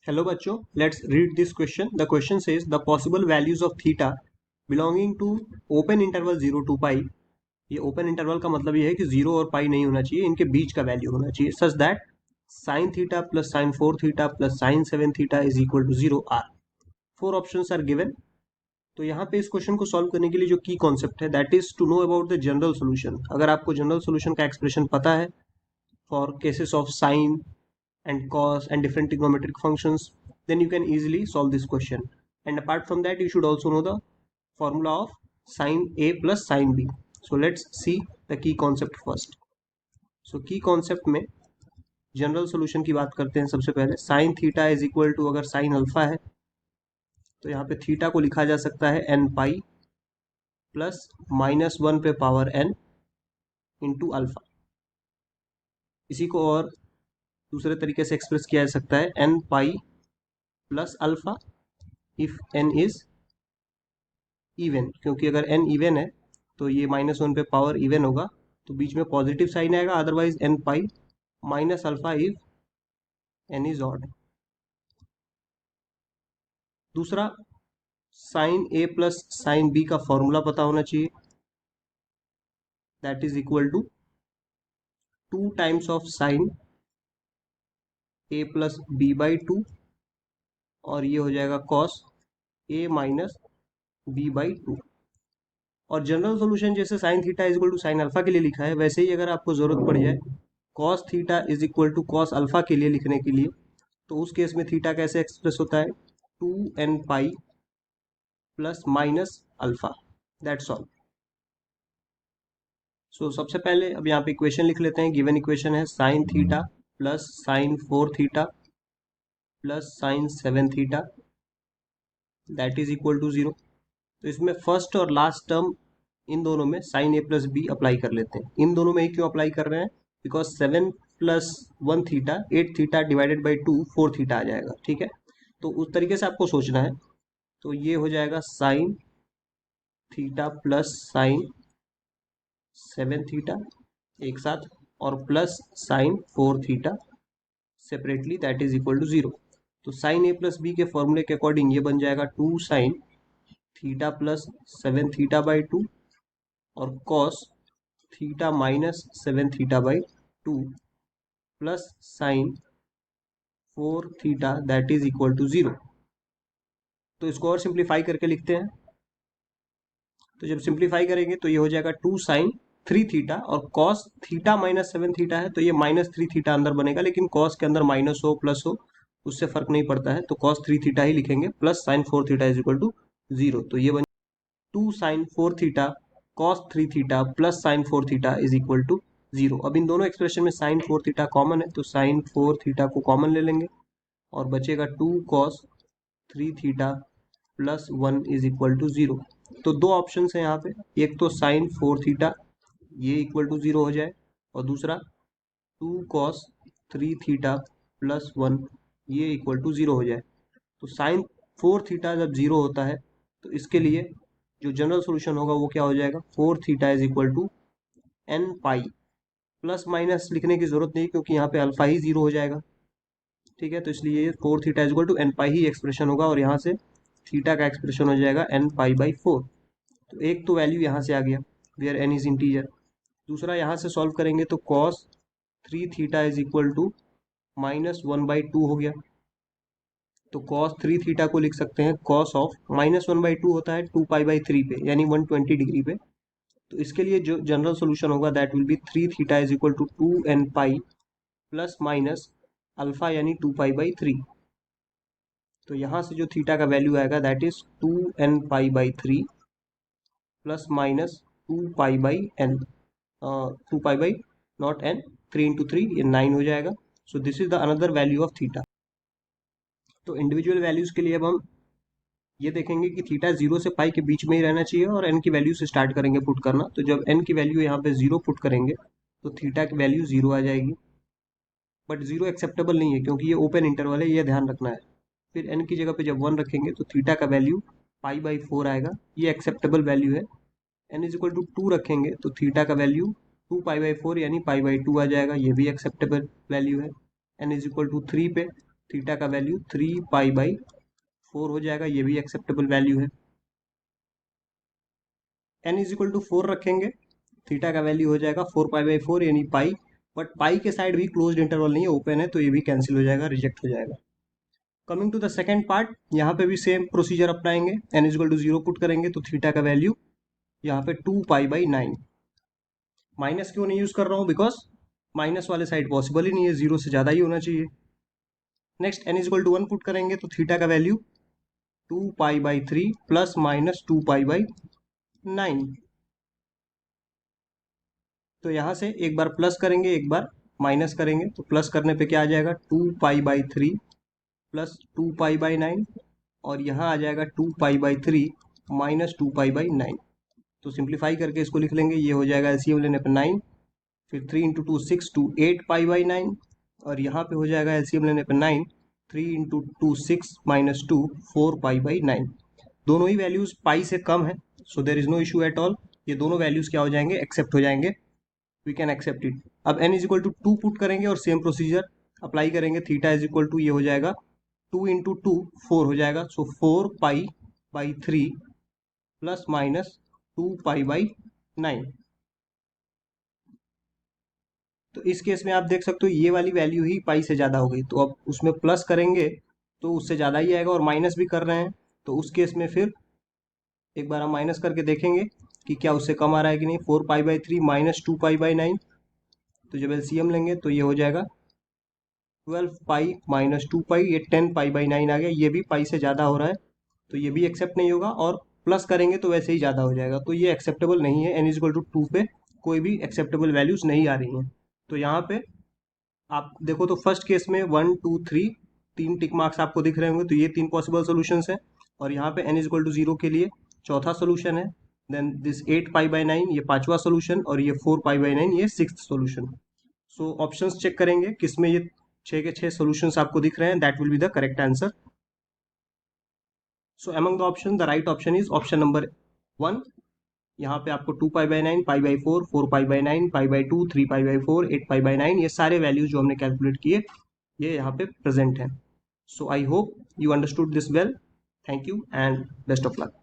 Hello बच्चों, let's read this question. The question says the possible values of theta belonging to open interval 0 to pi. ये open interval का मतलब ये है कि 0 और पाई नहीं होना चाहिए, इनके बीच का वैल्यू होना चाहिए such that sine theta plus sine 4 theta plus sine 7 theta is equal to 0 are. 4 options are given. तो यहाँ पे इस क्वेश्चन को सॉल्व करने के लिए जो की कॉन्सेप्ट है that is to know about the general solution. अगर आपको जनरल सोल्यूशन का एक्सप्रेशन पता है for cases of sine and cos and different trigonometric functions, then you can easily solve this question. And apart from that, you should also know the formula of sin A plus sin B. So let's see the key concept first. So key concept में general solution की बात करते हैं. सबसे पहले sine theta is equal to, अगर sine alpha है तो यहाँ पे थीटा को लिखा जा सकता है एन पाई प्लस -1 पे पावर n इंटू अल्फा. इसी को और दूसरे तरीके से एक्सप्रेस किया जा सकता है n pi plus alpha if n is even, क्योंकि अगर n इवन है तो ये -1 पे पावर इवन होगा तो बीच में पॉजिटिव साइन आएगा. Otherwise n pi minus alpha if n is odd. दूसरा, sine a plus sine b का फॉर्मूला पता होना चाहिए. That is equal to 2 times of sine a plus b by 2 और ये हो जाएगा cos a minus b by 2. और जनरल सोल्यूशन जैसे sine theta is equal to sine alpha के लिए लिखा है, वैसे ही अगर आपको जरूरत पड़ जाए cos theta is equal to cos alpha के लिए लिखने के लिए, तो उस केस में थीटा कैसे एक्सप्रेस होता है 2n pi plus minus alpha. That's all. So सबसे पहले अब यहाँ पे इक्वेशन लिख लेते हैं. गिवन इक्वेशन है sine theta plus sine 4 theta plus sine 7 theta that is equal to 0. तो इसमें फर्स्ट और लास्ट टर्म इन दोनों में साइन ए प्लस बी अप्लाई कर लेते हैं. इन दोनों में ही क्यों अप्लाई कर रहे हैं? Because 7 plus 1 theta 8 theta divided by 2 4 theta आ जाएगा. ठीक है, तो उस तरीके से आपको सोचना है. तो ये हो जाएगा sine theta plus sine 7 theta एक साथ और plus sine 4 theta separately that is equal to 0. तो साइन ए प्लस बी के फॉर्मूले के अकॉर्डिंग ये बन जाएगा 2 sine theta plus 7 theta by 2 और cos theta minus 7 theta by 2 plus sine 4 theta that is equal to 0. तो इसको और सिंप्लीफाई करके लिखते हैं. तो जब सिंप्लीफाई करेंगे तो ये हो जाएगा 2 साइन 3 थीटा और कॉस थीटा माइनस 7 थीटा है तो ये -3 थीटा अंदर बनेगा, लेकिन कॉस के अंदर माइनस हो प्लस हो उससे फर्क नहीं पड़ता है, तो कॉस 3 थीटा ही लिखेंगे plus sine 4 theta is equal to 0. तो ये बन 2 sine 4 theta cos 3 theta plus sine 4 theta is equal to 0. अब इन दोनों एक्सप्रेशन में साइन 4 थीटा कॉमन है तो साइन 4 थीटा को कॉमन ले लेंगे और बचेगा 2 cos 3 theta plus 1 is equal to 0. तो दो ऑप्शन है यहाँ पे, एक तो साइन 4 थीटा ये इक्वल टू 0 हो जाए और दूसरा 2 कॉस 3 थीटा प्लस 1 ये इक्वल टू 0 हो जाए. तो साइन 4 थीटा जब 0 होता है तो इसके लिए जो जनरल सोल्यूशन होगा वो क्या हो जाएगा 4 theta is equal to n pi. Plus minus लिखने की जरूरत नहीं क्योंकि यहाँ पे अल्फा ही 0 हो जाएगा. ठीक है, तो इसलिए 4 theta is equal to n pi ही एक्सप्रेशन होगा और यहाँ से थीटा का एक्सप्रेशन हो जाएगा एन पाई बाई 4. तो एक तो वैल्यू यहाँ से आ गया वेयर एन इज इंटीजर. दूसरा यहाँ से सॉल्व करेंगे तो cos 3 theta is equal to -1/2 हो गया. तो कॉस 3 थीटा को लिख सकते हैं कॉस ऑफ -1/2 होता है 2 पाई बाई 3 पे यानी 120 डिग्री पे. तो इसके लिए जो जनरल सोल्यूशन होगा that will be 3 theta is equal to 2n pi plus minus alpha यानी 2 पाई बाई 3. तो यहाँ से जो थीटा का वैल्यू आएगा that is 2n pi by 3 plus minus 2 pi by n, 2 pi by not n, 3 into 3 ये 9 हो जाएगा. So this is the another value of theta. तो इंडिविजुअल वैल्यूज के लिए अब हम ये देखेंगे कि थीटा 0 से पाई के बीच में ही रहना चाहिए और n की वैल्यू से स्टार्ट करेंगे पुट करना. तो जब n की वैल्यू यहाँ पे 0 पुट करेंगे तो थीटा की वैल्यू 0 आ जाएगी. बट 0 एक्सेप्टेबल नहीं है क्योंकि ये ओपन इंटरवल है, ये ध्यान रखना है. फिर n की जगह पे जब 1 रखेंगे तो थीटा का वैल्यू पाई बाई 4 आएगा, ये एक्सेप्टेबल वैल्यू है. n इज इक्वल टू 2 रखेंगे तो थीटा का वैल्यू 2 पाई बाई 4 यानी पाई बाई 2 आ जाएगा, ये भी एक्सेप्टेबल वैल्यू है. n इज इक्वल टू 3 पे थीटा का वैल्यू 3π/4 हो जाएगा, ये भी एक्सेप्टेबल वैल्यू है। n इज इक्वल टू 4 रखेंगे, थीटा का वैल्यू हो जाएगा 4π/4 यानी पाई, बट पाई के साइड भी क्लोज्ड इंटरवल नहीं है, ओपन है, तो ये भी कैंसिल हो जाएगा, रिजेक्ट हो जाएगा। Coming to the second part, यहाँ पे भी सेम प्रोसीजर अपनाएंगे, n is equal to 0 put करेंगे तो थीटा का वैल्यू यहाँ पे 2π/9। माइनस क्यों नहीं यूज कर रहा हूँ, बिकॉज माइनस वाले साइड पॉसिबल ही नहीं है, 0 से ज़्यादा ही होना चाहिए। Next n is equal to 1 put करेंगे तो थीटा का वैल्यू 2π/3 प्लस माइनस 2π/9। तो यहाँ से एक बार प्लस करेंगे, एक बार माइनस करेंगे, तो प्लस करने पे क्या आ जाएगा 2π/3 प्लस 2π/9, और यहाँ आ जाएगा 2π/3 माइनस 2π/9। तो सिंप्लीफाई करके इसको लिख लेंगे, ये हो जाएगा एलसीएम लेने पे 9, फिर 3 इंटू 2 6 2 8π/9, और यहाँ पे हो जाएगा एलसीएम लेने पे 9, 3 इंटू 2 6 माइनस 2 4π/9। दोनों ही वैल्यूज पाई से कम है, so there is no issue at all, ये दोनों वैल्यूज क्या हो जाएंगे, एक्सेप्ट हो जाएंगे, वी कैन एक्सेप्ट इट। अब n is equal to 2 put करेंगे और सेम प्रोसीजर अप्लाई करेंगे, थीटा इज इक्वल टू ये हो जाएगा 2 इंटू 2 4 हो जाएगा, सो 4π/3 प्लस माइनस 2π/9। तो इस केस में आप देख सकते हो ये वाली वैल्यू ही पाई से ज़्यादा हो गई, तो अब उसमें प्लस करेंगे तो उससे ज़्यादा ही आएगा, और माइनस भी कर रहे हैं तो उस केस में फिर एक बार हम माइनस करके देखेंगे कि क्या उससे कम आ रहा है कि नहीं। 4π/3 माइनस 2π/9, तो जब एलसीएम लेंगे तो ये हो जाएगा 12π माइनस 2π, ये 10π/9 आ गया, ये भी पाई से ज़्यादा हो रहा है, तो ये भी एक्सेप्ट नहीं होगा, और प्लस करेंगे तो वैसे ही ज़्यादा हो जाएगा, तो ये एक्सेप्टेबल नहीं है। n इज इक्वल टू 2 पे कोई भी एक्सेप्टेबल वैल्यूज नहीं आ रही हैं। तो यहाँ पे आप देखो तो फर्स्ट केस में 1 2 3 तीन टिक मार्क्स आपको दिख रहे होंगे, तो ये तीन पॉसिबल सोल्यूशंस हैं, और यहाँ पे n इज इक्वल टू 0 के लिए चौथा सोल्यूशन है, देन दिस 8π/9 ये पांचवा सोल्यूशन, और ये 4π/9 ये sixth solution. So options check करेंगे किसमें ये 6 के 6 सोल्यूशंस आपको दिख रहे हैं, that will be the correct answer. So among the option the right option is option number 1। यहाँ पे आपको 2π/9 π/4 4π/9 π/2 3π/4 8π/9 ये सारे वैल्यूज जो हमने कैलकुलेट किए ये यहाँ पे प्रेजेंट हैं। So I hope you understood this well. Thank you and best of luck.